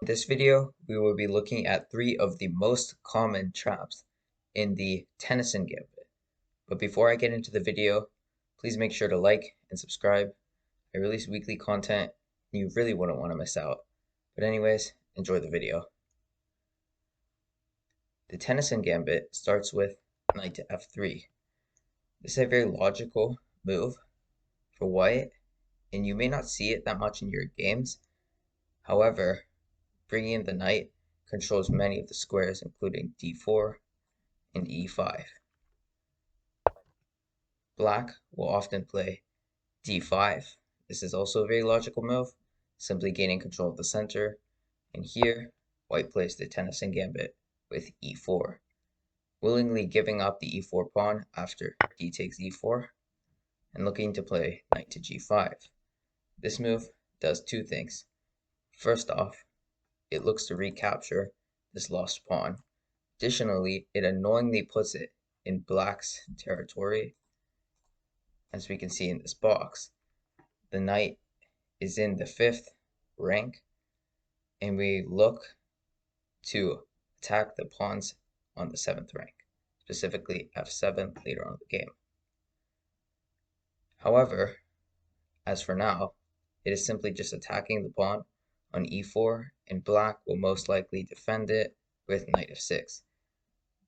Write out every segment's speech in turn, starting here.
In this video, we will be looking at 3 of the most common traps in the Tennison Gambit. But before I get into the video, please make sure to like and subscribe. I release weekly content and you really wouldn't want to miss out. But anyways, enjoy the video. The Tennison Gambit starts with knight to f3. This is a very logical move for white, and you may not see it that much in your games. However, bringing in the knight controls many of the squares, including d4 and e5. Black will often play d5. This is also a very logical move, simply gaining control of the center. And here, white plays the Tennison Gambit with e4, willingly giving up the e4 pawn after d takes e4, and looking to play knight to g5. This move does 2 things. First off, it looks to recapture this lost pawn. Additionally, it annoyingly puts it in black's territory. As we can see in this box, the knight is in the 5th rank, and we look to attack the pawns on the 7th rank, specifically f7 later on in the game. However, as for now, it is simply just attacking the pawn on e4, and black will most likely defend it with knight f6.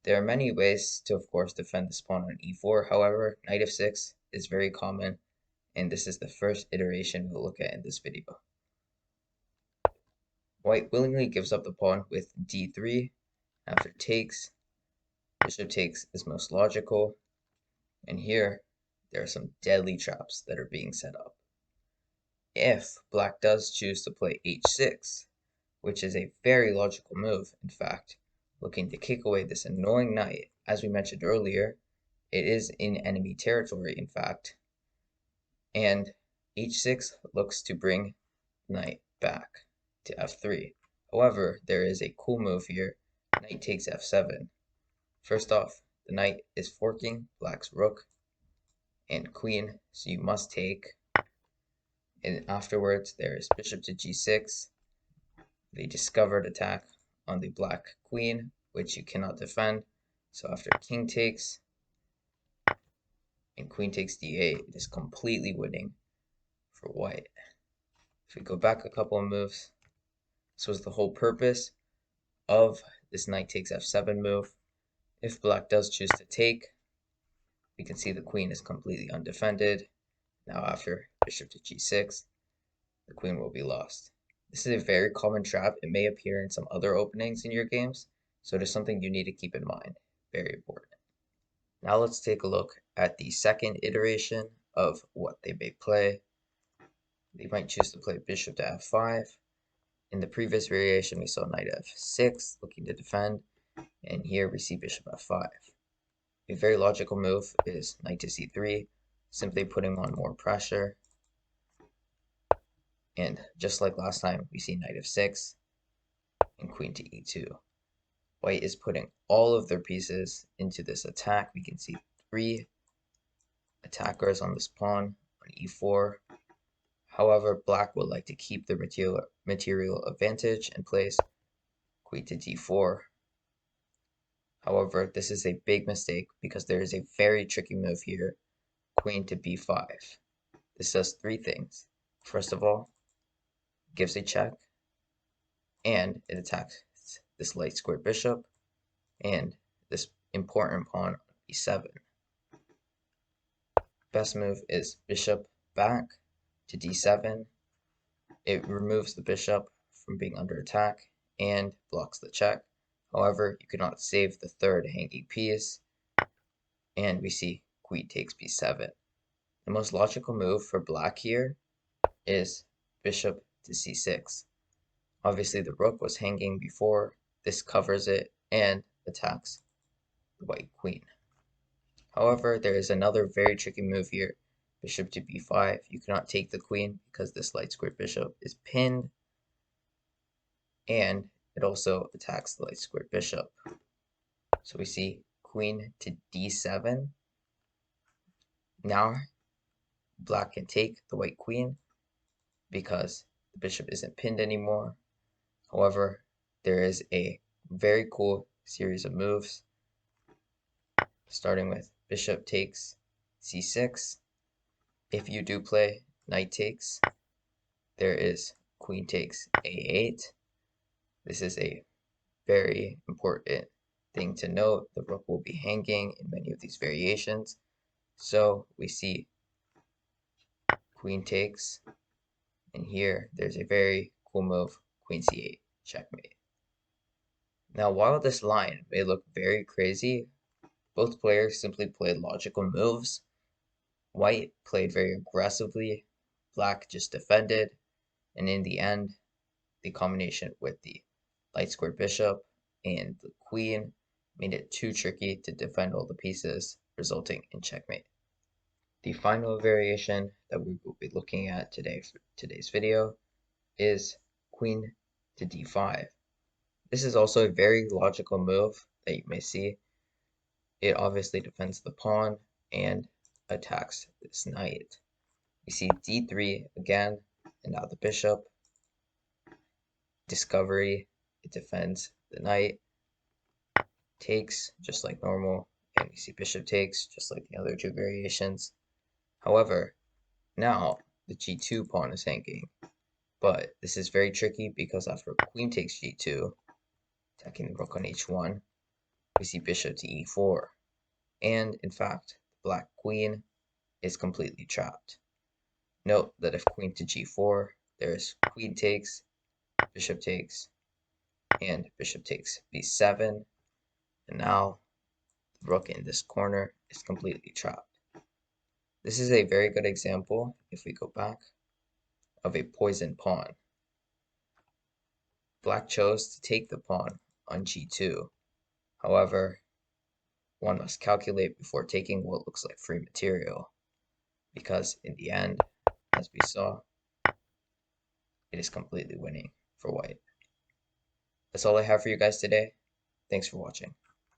There are many ways to, of course, defend this pawn on e4. However, knight f6 is very common, and this is the first iteration we'll look at in this video. White willingly gives up the pawn with d3. After takes, bishop takes is most logical, and here there are some deadly traps that are being set up. If black does choose to play h6, which is a very logical move, in fact, looking to kick away this annoying knight. As we mentioned earlier, it is in enemy territory, in fact, and h6 looks to bring knight back to f3. However, there is a cool move here. Knight takes f7. First off, the knight is forking black's rook and queen, so you must take. And afterwards, there is bishop to g6, the discovered attack on the black queen, which you cannot defend. So after king takes and queen takes d8, it is completely winning for white. If we go back a couple of moves, this was the whole purpose of this knight takes f7 move. If black does choose to take, we can see the queen is completely undefended. Now after bishop to g6, the queen will be lost. This is a very common trap. It may appear in some other openings in your games, so it is something you need to keep in mind. Very important. Now let's take a look at the second iteration of what they may play. They might choose to play bishop to f5. In the previous variation, we saw knight f6, looking to defend, and here we see bishop f5. A very logical move is knight to c3, simply putting on more pressure. And just like last time, we see knight f6 and queen to e2. White is putting all of their pieces into this attack. We can see 3 attackers on this pawn on e4. However, black would like to keep the material advantage and plays queen to d4. However, this is a big mistake because there is a very tricky move here, queen to b5. This does 3 things. First of all, gives a check, and it attacks this light square bishop and this important pawn on e7. Best move is bishop back to d7. It removes the bishop from being under attack and blocks the check. However, you cannot save the 3rd hanging piece, and we see queen takes b7. The most logical move for black here is bishop to c6. Obviously, the rook was hanging before. This covers it and attacks the white queen. However, there is another very tricky move here, bishop to b5. You cannot take the queen because this light square bishop is pinned, and it also attacks the light square bishop. So we see queen to d7. Now, black can take the white queen because the bishop isn't pinned anymore. However, there is a very cool series of moves, starting with bishop takes c6. If you do play knight takes, there is queen takes a8. This is a very important thing to note. The rook will be hanging in many of these variations. So we see queen takes, and here there's a very cool move, queen c8, checkmate. Now, while this line may look very crazy, both players simply played logical moves. White played very aggressively, black just defended, and in the end, the combination with the light squared bishop and the queen made it too tricky to defend all the pieces, resulting in checkmate. The final variation that we will be looking at today for today's video is queen to d5. This is also a very logical move that you may see. It obviously defends the pawn and attacks this knight. We see d3 again, and now the bishop. Discovery, it defends the knight. Takes, just like normal, and we see bishop takes, just like the other two variations. However, now the g2 pawn is hanging, but this is very tricky because after queen takes g2, attacking the rook on h1, we see bishop to e4, and in fact, the black queen is completely trapped. Note that if queen to g4, there's queen takes, and bishop takes b7, and now the rook in this corner is completely trapped. This is a very good example, if we go back, of a poisoned pawn. Black chose to take the pawn on g2. However, one must calculate before taking what looks like free material, because in the end, as we saw, it is completely winning for white. That's all I have for you guys today. Thanks for watching.